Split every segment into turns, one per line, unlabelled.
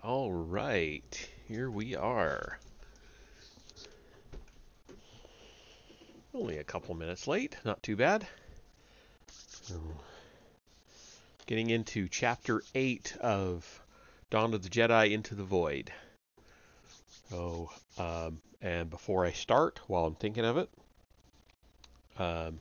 All right, here we are. Only a couple minutes late, not too bad. So, getting into Chapter 8 of Dawn of the Jedi Into the Void. So, and before I start, while I'm thinking of it, um,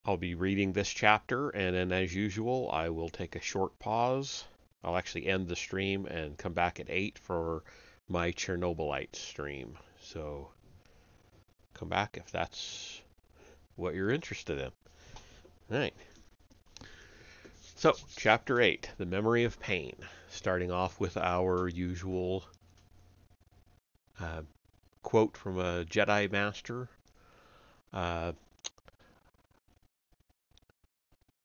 I'll be reading this chapter, and then as usual, I will take a short pause. I'll actually end the stream and come back at 8 for my Chernobylite stream. So, come back if that's what you're interested in. All right. So, Chapter 8, The Memory of Pain. Starting off with our usual uh, quote from a Jedi Master. Uh,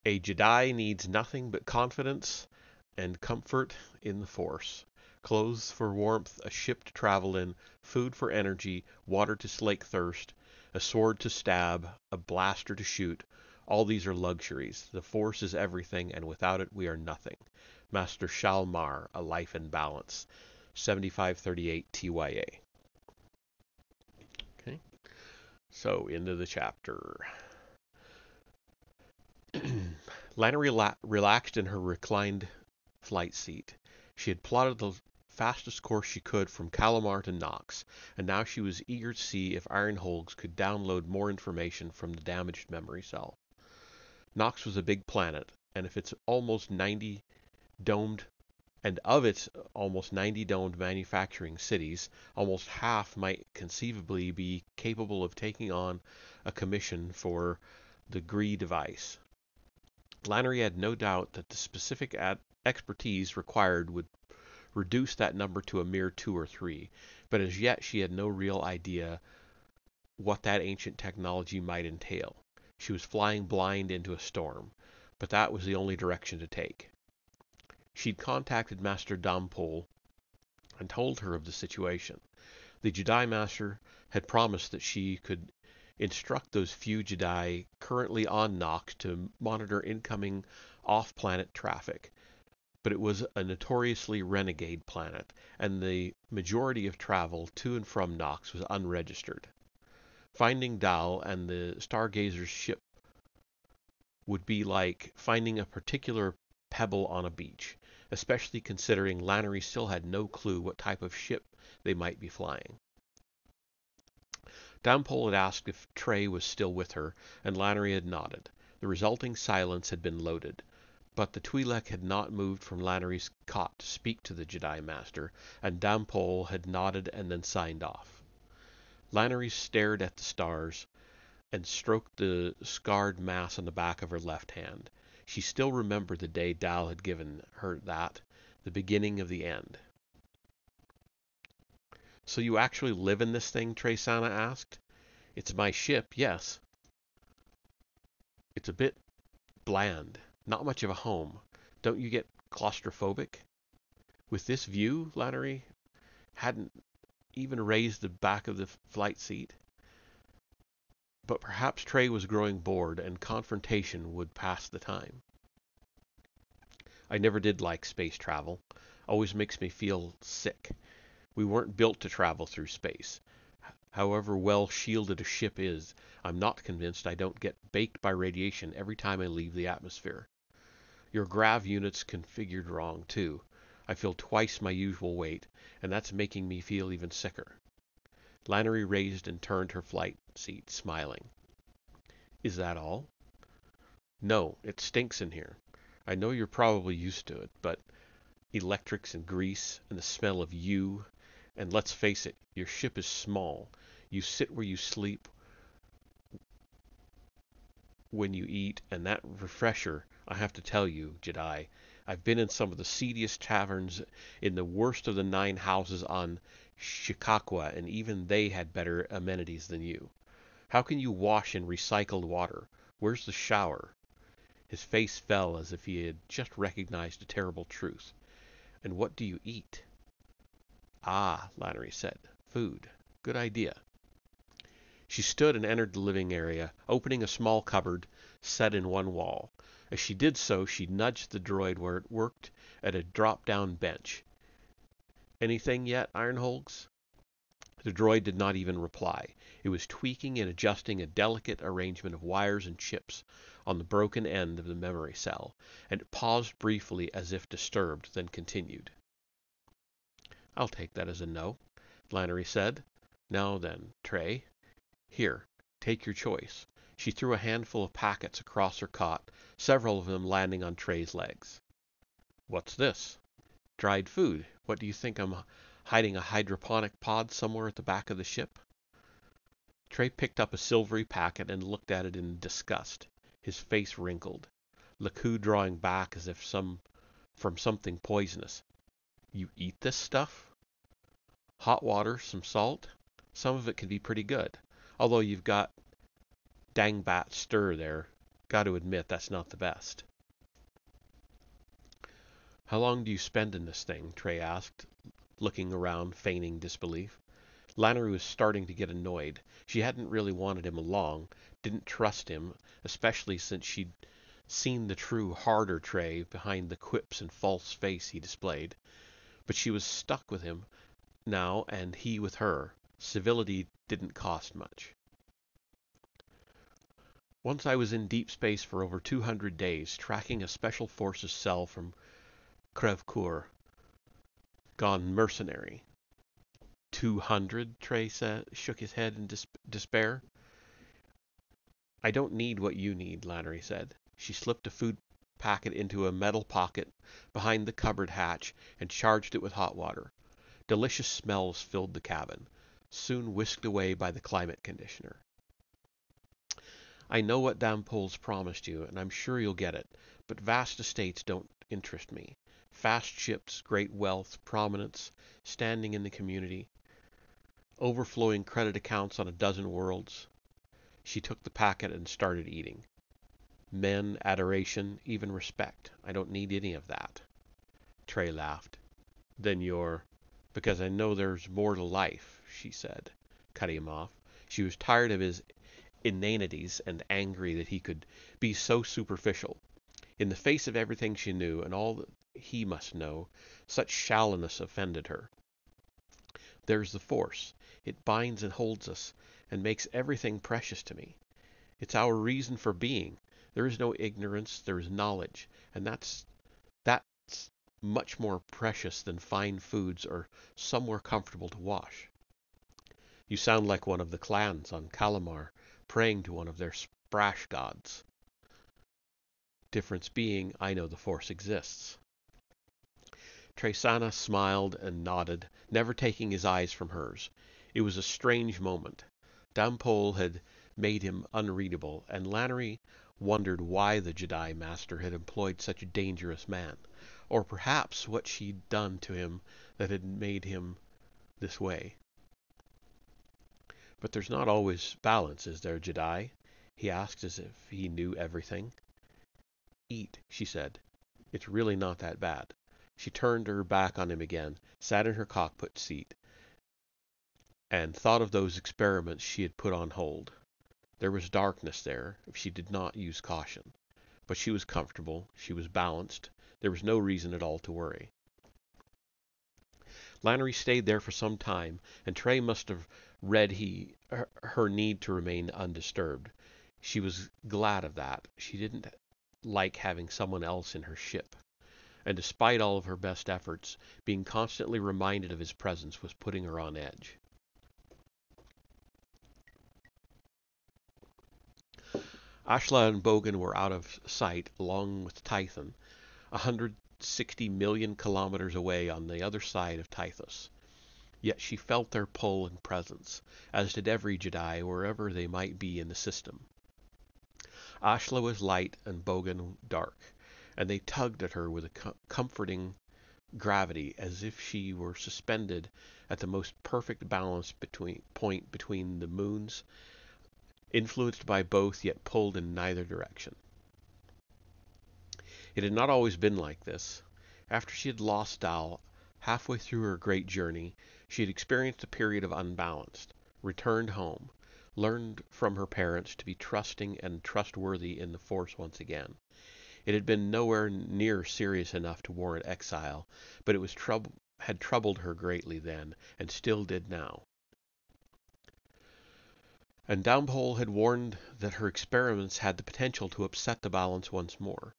a Jedi needs nothing but confidence and comfort in the Force. Clothes for warmth, a ship to travel in, food for energy, water to slake thirst, a sword to stab, a blaster to shoot. All these are luxuries. The Force is everything, and without it we are nothing. Master Shalmar, A Life in Balance, 7538 TYA. Okay, so into the chapter. Lana relaxed in her reclined flight seat. She had plotted the fastest course she could from Calamar to Nox, and now she was eager to see if Iron Holgs could download more information from the damaged memory cell. Nox was a big planet, and if it's almost 90 domed and of its almost 90 domed manufacturing cities, almost half might conceivably be capable of taking on a commission for the GRE device. Lannery had no doubt that the specific expertise required would reduce that number to a mere 2 or 3, but as yet she had no real idea what that ancient technology might entail. She was flying blind into a storm, but that was the only direction to take. She'd contacted Master Dampol and told her of the situation. The Jedi Master had promised that she could instruct those few Jedi currently on Nox to monitor incoming off-planet traffic, but it was a notoriously renegade planet, and the majority of travel to and from Nox was unregistered. Finding Dal and the Stargazer's ship would be like finding a particular pebble on a beach, especially considering Lannery still had no clue what type of ship they might be flying. Dampol had asked if Trey was still with her, and Lannery had nodded. The resulting silence had been loaded, but the Twi'lek had not moved from Lannery's cot to speak to the Jedi Master, and Dampol had nodded and then signed off. Lannery stared at the stars and stroked the scarred mass on the back of her left hand. She still remembered the day Dal had given her that, the beginning of the end. "So you actually live in this thing?" Trey-sana asked. "It's my ship, yes. It's a bit bland. Not much of a home. Don't you get claustrophobic?" With this view, Lannery hadn't even raised the back of the flight seat. But perhaps Trey was growing bored, and confrontation would pass the time. "I never did like space travel. Always makes me feel sick. We weren't built to travel through space. However well shielded a ship is, I'm not convinced I don't get baked by radiation every time I leave the atmosphere. Your grav unit's configured wrong, too. I feel twice my usual weight, and that's making me feel even sicker." Lannery raised and turned her flight seat, smiling. "Is that all?" "No, it stinks in here. I know you're probably used to it, but electrics and grease and the smell of you, and let's face it, your ship is small. You sit where you sleep when you eat, and that refresher, I have to tell you, Jedi, I've been in some of the seediest taverns in the worst of the 9 houses on Shikakwa, and even they had better amenities than you. How can you wash in recycled water? Where's the shower?" His face fell as if he had just recognized a terrible truth. "And what do you eat?" "Ah," Lannery said. "Food. Good idea." She stood and entered the living area, opening a small cupboard set in one wall. As she did so, she nudged the droid where it worked at a drop-down bench. "Anything yet, Ironholgs?" The droid did not even reply. It was tweaking and adjusting a delicate arrangement of wires and chips on the broken end of the memory cell, and it paused briefly as if disturbed, then continued. "I'll take that as a no," Lannery said. "Now then, Trey. Here, take your choice." She threw a handful of packets across her cot, several of them landing on Trey's legs. "What's this?" "Dried food. What do you think, I'm hiding a hydroponic pod somewhere at the back of the ship?" Trey picked up a silvery packet and looked at it in disgust. His face wrinkled, Laku drawing back as if from something poisonous. "You eat this stuff?" "Hot water, some salt. Some of it can be pretty good. Although you've got dangbat stir there. Got to admit, that's not the best." "How long do you spend in this thing?" Trey asked, looking around, feigning disbelief. Lannery was starting to get annoyed. She hadn't really wanted him along, didn't trust him, especially since she'd seen the true, harder Trey behind the quips and false face he displayed. But she was stuck with him now, and he with her. Civility didn't cost much. "Once I was in deep space for over 200 days, tracking a Special Forces cell from Krevkur. Gone mercenary." 200? Trey shook his head in despair. "I don't need what you need," Lannery said. She slipped a food packet into a metal pocket behind the cupboard hatch and charged it with hot water. Delicious smells filled the cabin, soon whisked away by the climate conditioner. I know what Dampole's promised you, and I'm sure you'll get it, but vast estates don't interest me. Fast ships, great wealth, prominence, standing in the community, overflowing credit accounts on a dozen worlds. She took the packet and started eating. Men, adoration, even respect. I don't need any of that. Trey laughed. Then you're... Because I know there's more to life, she said, cutting him off. She was tired of his inanities and angry that he could be so superficial. In the face of everything she knew and all that he must know, such shallowness offended her. There's the Force. It binds and holds us and makes everything precious to me. It's our reason for being. There is no ignorance, there is knowledge, and that's much more precious than fine foods or somewhere comfortable to wash. You sound like one of the clans on Calamar, praying to one of their sprash gods. Difference being, I know the Force exists. Tresana smiled and nodded, never taking his eyes from hers. It was a strange moment. Dampole had made him unreadable, and Lannery wondered why the Jedi Master had employed such a dangerous man, or perhaps what she'd done to him that had made him this way. But there's not always balance, is there, Jedi? He asked as if he knew everything. Eat, she said. It's really not that bad. She turned her back on him again, sat in her cockpit seat, and thought of those experiments she had put on hold. There was darkness there if she did not use caution. But she was comfortable, she was balanced, there was no reason at all to worry. Lannery stayed there for some time, and Trey must have read her need to remain undisturbed. She was glad of that. She didn't like having someone else in her ship. And despite all of her best efforts, being constantly reminded of his presence was putting her on edge. Ashla and Bogan were out of sight, along with Tython, 160 million kilometers away on the other side of Tythos. Yet she felt their pull and presence, as did every Jedi wherever they might be in the system. Ashla was light and Bogan dark, and they tugged at her with a comforting gravity, as if she were suspended at the most perfect balance point between the moons, influenced by both yet pulled in neither direction. It had not always been like this. After she had lost Dal, halfway through her great journey, she had experienced a period of unbalance, returned home, learned from her parents to be trusting and trustworthy in the Force once again. It had been nowhere near serious enough to warrant exile, but it had troubled her greatly then, and still did now. And Dampole had warned that her experiments had the potential to upset the balance once more.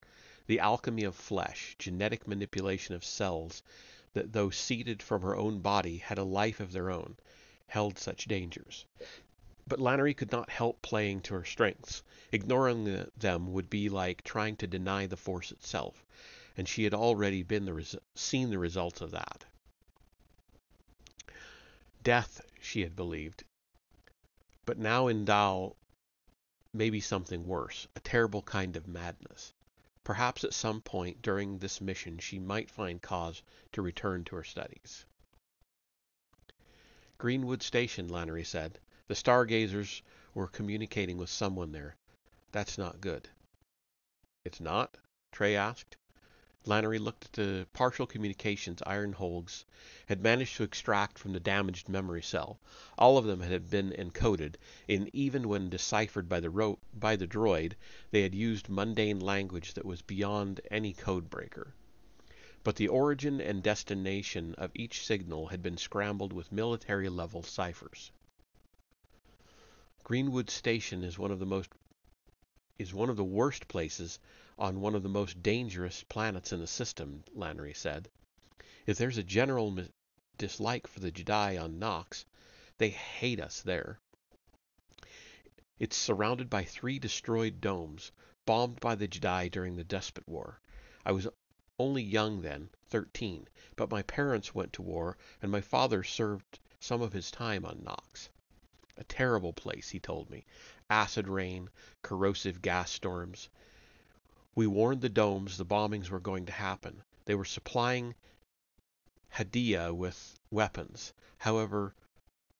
The alchemy of flesh, genetic manipulation of cells that, though seeded from her own body, had a life of their own, held such dangers. But Lannery could not help playing to her strengths. Ignoring them would be like trying to deny the Force itself, and she had already seen the results of that. Death, she had believed. But now in Dal, maybe something worse, a terrible kind of madness. Perhaps at some point during this mission she might find cause to return to her studies. Greenwood Station, Lannery said. The stargazers were communicating with someone there. That's not good. It's not? Trey asked. Lannery looked at the partial communications Iron Holgs had managed to extract from the damaged memory cell. All of them had been encoded, and even when deciphered by the droid, they had used mundane language that was beyond any code breaker. But the origin and destination of each signal had been scrambled with military-level ciphers. Greenwood Station is one of the worst places on one of the most dangerous planets in the system, Lannery said. If there's a general dislike for the Jedi on Nox, they hate us there. It's surrounded by 3 destroyed domes, bombed by the Jedi during the Despot War. I was only young then, 13, but my parents went to war, and my father served some of his time on Nox. A terrible place, he told me. Acid rain, corrosive gas storms. We warned the domes the bombings were going to happen. They were supplying Hadia with weapons. However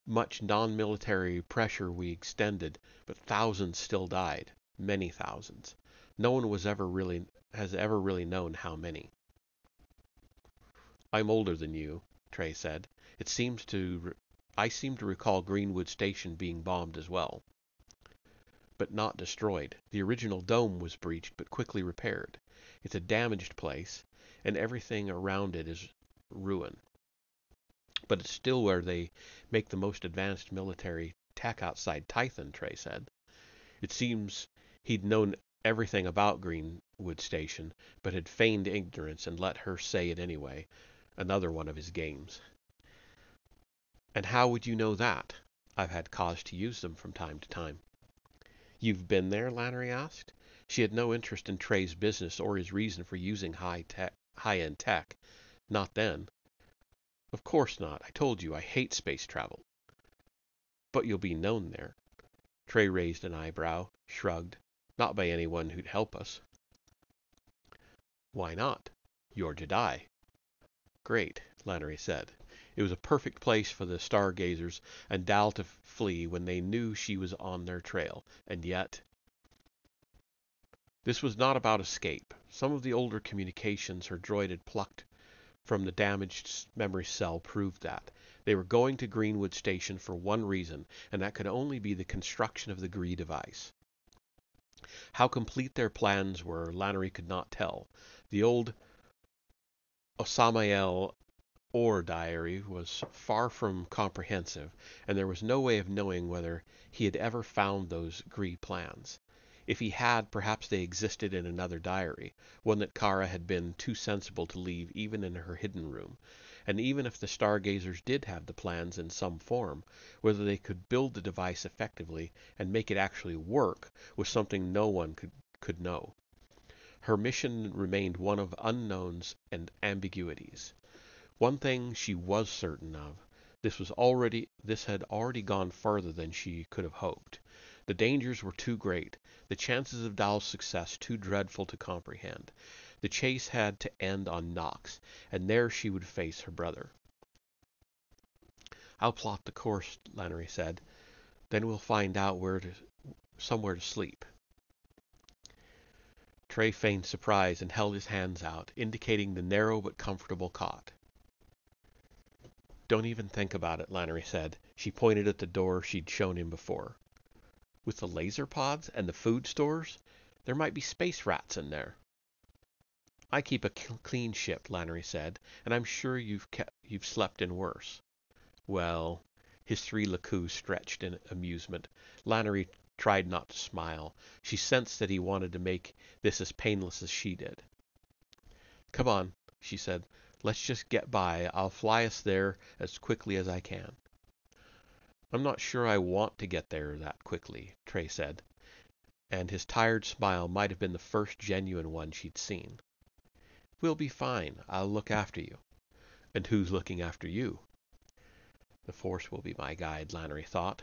much non-military pressure we extended, but thousands still died. Many thousands. No one has ever really known how many. I'm older than you, Trey said. I seem to recall Greenwood Station being bombed as well. But not destroyed. The original dome was breached, but quickly repaired. It's a damaged place, and everything around it is ruin. But it's still where they make the most advanced military tech outside Tython, Trey said. It seems he'd known everything about Greenwood Station, but had feigned ignorance and let her say it anyway. Another one of his games. And how would you know that? I've had cause to use them from time to time. You've been there? Lannery asked. She had no interest in Trey's business or his reason for using high-end tech. Not then. Of course not. I told you I hate space travel. But you'll be known there. Trey raised an eyebrow, shrugged. Not by anyone who'd help us. Why not? You're Jedi. Great, Lannery said. It was a perfect place for the stargazers and Dal to flee when they knew she was on their trail. And yet... This was not about escape. Some of the older communications her droid had plucked from the damaged memory cell proved that. They were going to Greenwood Station for one reason, and that could only be the construction of the Gree device. How complete their plans were, Lannery could not tell. The old Osamael Orr diary was far from comprehensive, and there was no way of knowing whether he had ever found those Gree plans. If he had, perhaps they existed in another diary, one that Kara had been too sensible to leave even in her hidden room. And even if the stargazers did have the plans in some form, whether they could build the device effectively and make it actually work was something no one could know. Her mission remained one of unknowns and ambiguities. One thing she was certain of, this had already gone further than she could have hoped. The dangers were too great, the chances of Dal's success too dreadful to comprehend. The chase had to end on Nox, and there she would face her brother. I'll plot the course, Lannery said. Then we'll find out somewhere to sleep. Trey feigned surprise and held his hands out, indicating the narrow but comfortable cot. Don't even think about it, Lannery said. She pointed at the door she'd shown him before. With the laser pods and the food stores, there might be space rats in there. I keep a clean ship, Lannery said, and I'm sure you've slept in worse. Well, his three lacus stretched in amusement. Lannery tried not to smile. She sensed that he wanted to make this as painless as she did. Come on, she said. Let's just get by. I'll fly us there as quickly as I can. I'm not sure I want to get there that quickly, Trey said, and his tired smile might have been the first genuine one she'd seen. We'll be fine. I'll look after you. And who's looking after you? The Force will be my guide, Lannery thought.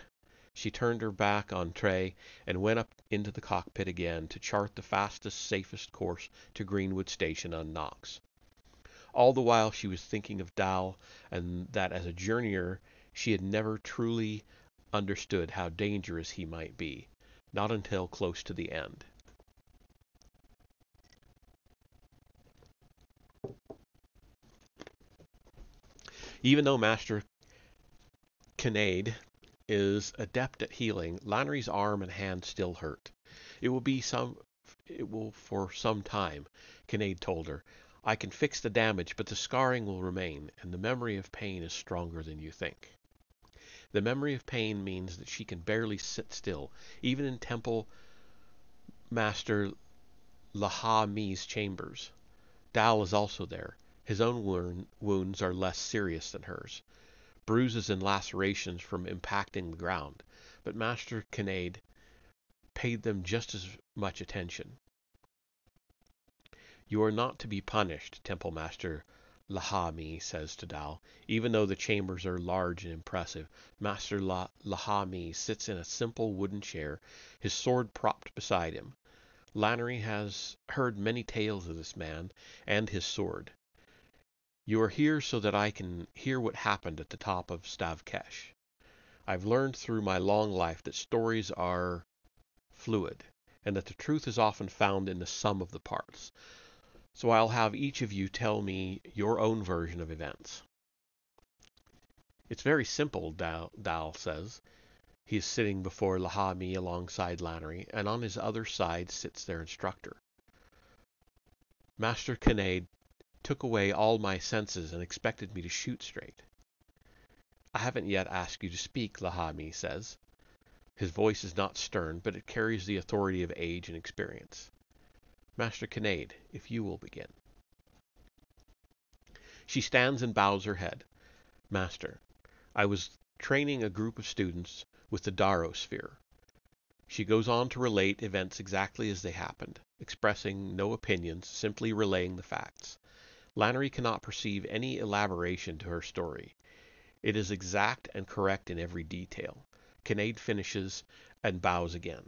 She turned her back on Trey and went up into the cockpit again to chart the fastest, safest course to Greenwood Station on Nox. All the while she was thinking of Dal, and that as a journeyer she had never truly understood how dangerous he might be, not until close to the end. Even though Master Kinnaid is adept at healing, Lannery's arm and hand still hurt. It will for some time, Kinnaid told her. I can fix the damage, but the scarring will remain, and the memory of pain is stronger than you think. The memory of pain means that she can barely sit still, even in Temple Master Laha-Mi's chambers. Dal is also there. His own wounds are less serious than hers, bruises and lacerations from impacting the ground, but Master Kinnaid paid them just as much attention. You are not to be punished, Temple Master Lahami says to Dal. Even though the chambers are large and impressive, Master Lahami sits in a simple wooden chair, his sword propped beside him. Lannery has heard many tales of this man and his sword. You are here so that I can hear what happened at the top of Stavkesh. I've learned through my long life that stories are fluid, and that the truth is often found in the sum of the parts. So I'll have each of you tell me your own version of events. It's very simple, Dal says. He is sitting before Lahami alongside Lannery, and on his other side sits their instructor. Master Kinnaid took away all my senses and expected me to shoot straight. I haven't yet asked you to speak, Lahami says. His voice is not stern, but it carries the authority of age and experience. Master Kinnaid, if you will begin. She stands and bows her head. Master, I was training a group of students with the Daro sphere. She goes on to relate events exactly as they happened, expressing no opinions, simply relaying the facts. Lannery cannot perceive any elaboration to her story. It is exact and correct in every detail. Kinnaid finishes and bows again.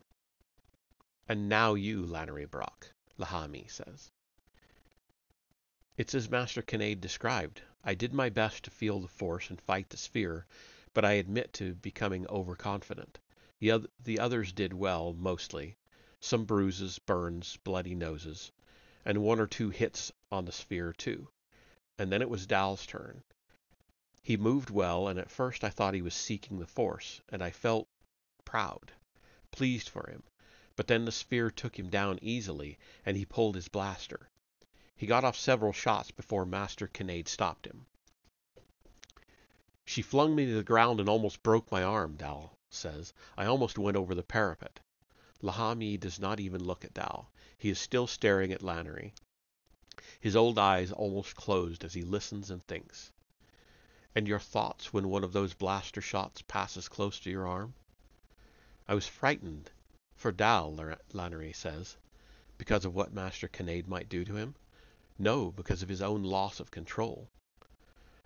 And now you, Lannery Brock, Lahami says. It's as Master Kinnaid described. I did my best to feel the force and fight the sphere, but I admit to becoming overconfident. The others did well, mostly. Some bruises, burns, bloody noses, and one or two hits on the sphere, too. And then it was Dal's turn. He moved well, and at first I thought he was seeking the force, and I felt proud, pleased for him. But then the sphere took him down easily, and he pulled his blaster. He got off several shots before Master Kinnaid stopped him. She flung me to the ground and almost broke my arm, Dal says. I almost went over the parapet. Lahami does not even look at Dal. He is still staring at Lannery, his old eyes almost closed as he listens and thinks. And your thoughts when one of those blaster shots passes close to your arm? I was frightened for Dal, Lannery says. Because of what Master Kinnaid might do to him? No, because of his own loss of control.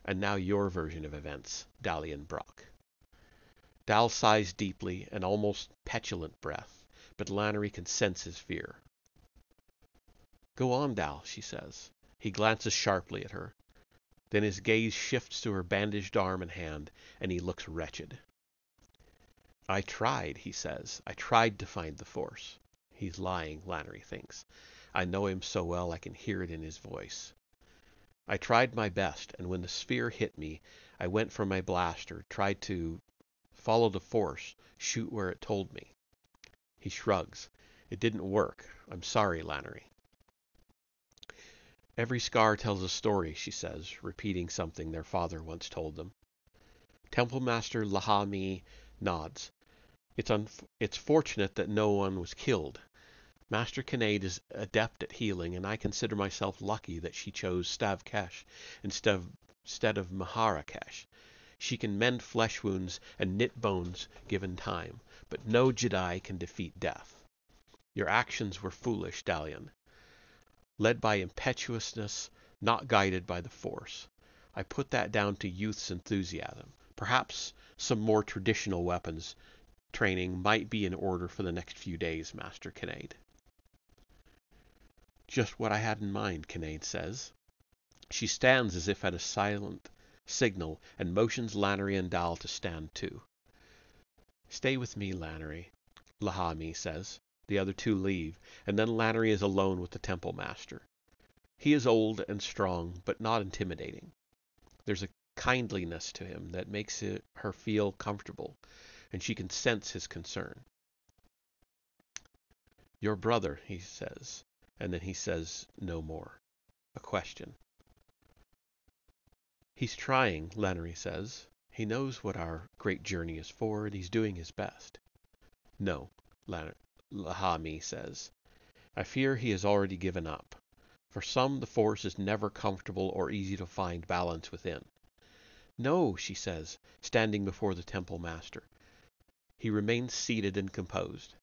And now your version of events, Dalian Brock. Dal sighs deeply, an almost petulant breath, but Lannery can sense his fear. Go on, Dal, she says. He glances sharply at her. Then his gaze shifts to her bandaged arm and hand, and he looks wretched. I tried, he says. I tried to find the force. He's lying, Lannery thinks. I know him so well I can hear it in his voice. I tried my best, and when the sphere hit me, I went for my blaster, tried to follow the force, shoot where it told me. He shrugs. It didn't work. I'm sorry, Lannery. Every scar tells a story, she says, repeating something their father once told them. Temple Master Lahami nods. It's fortunate that no one was killed. Master Kinnaid is adept at healing, and I consider myself lucky that she chose Stavkesh instead of Maharakesh. She can mend flesh wounds and knit bones given time, but no Jedi can defeat death. Your actions were foolish, Dalian. Led by impetuousness, not guided by the Force. I put that down to youth's enthusiasm. Perhaps some more traditional weapons training might be in order for the next few days, Master Kinnaid. Just what I had in mind, Kinnaid says. She stands as if at a silent signal and motions Lannery and Dal to stand too. Stay with me, Lannery, Lahami says. The other two leave, and then Lannery is alone with the Temple Master. He is old and strong, but not intimidating. There's a kindliness to him that makes her feel comfortable, and she can sense his concern. Your brother, he says, and then he says no more. A question. He's trying, Lannery says. He knows what our great journey is for, and he's doing his best. No, Lahami says. I fear he has already given up. For some, the Force is never comfortable or easy to find balance within. No, she says, standing before the Temple Master. He remains seated and composed.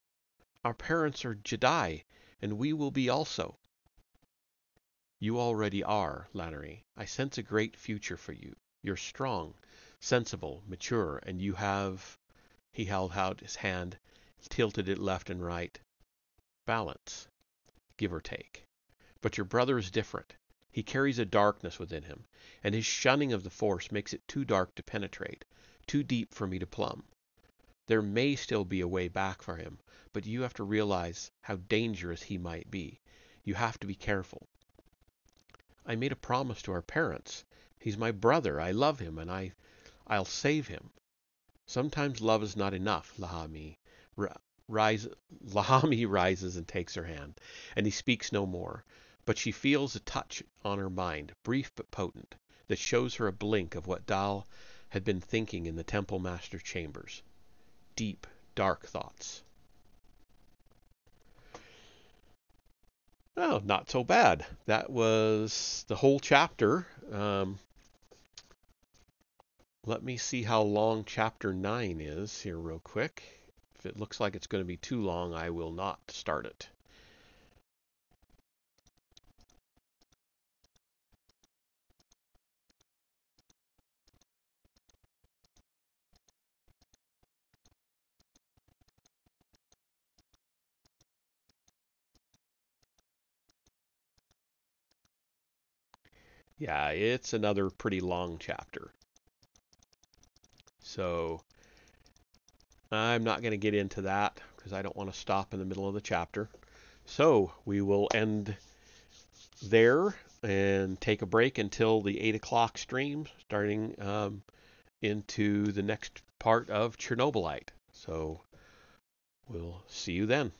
Our parents are Jedi, and we will be also. You already are, Lannery. I sense a great future for you. You're strong, sensible, mature, and you have... He held out his hand, tilted it left and right. Balance, give or take. But your brother is different. He carries a darkness within him, and his shunning of the Force makes it too dark to penetrate, too deep for me to plumb. There may still be a way back for him, but you have to realize how dangerous he might be. You have to be careful. I made a promise to our parents. He's my brother. I love him, and I'll save him. Sometimes love is not enough, Lahami. Lahami rises and takes her hand, and he speaks no more. But she feels a touch on her mind, brief but potent, that shows her a blink of what Dal had been thinking in the Temple Master chambers. Deep, dark thoughts. Oh, not so bad. That was the whole chapter. Let me see how long chapter 9 is here real quick. If it looks like it's going to be too long, I will not start it. Yeah, it's another pretty long chapter. So I'm not going to get into that because I don't want to stop in the middle of the chapter. So we will end there and take a break until the 8 o'clock stream, starting into the next part of Chernobylite. So we'll see you then.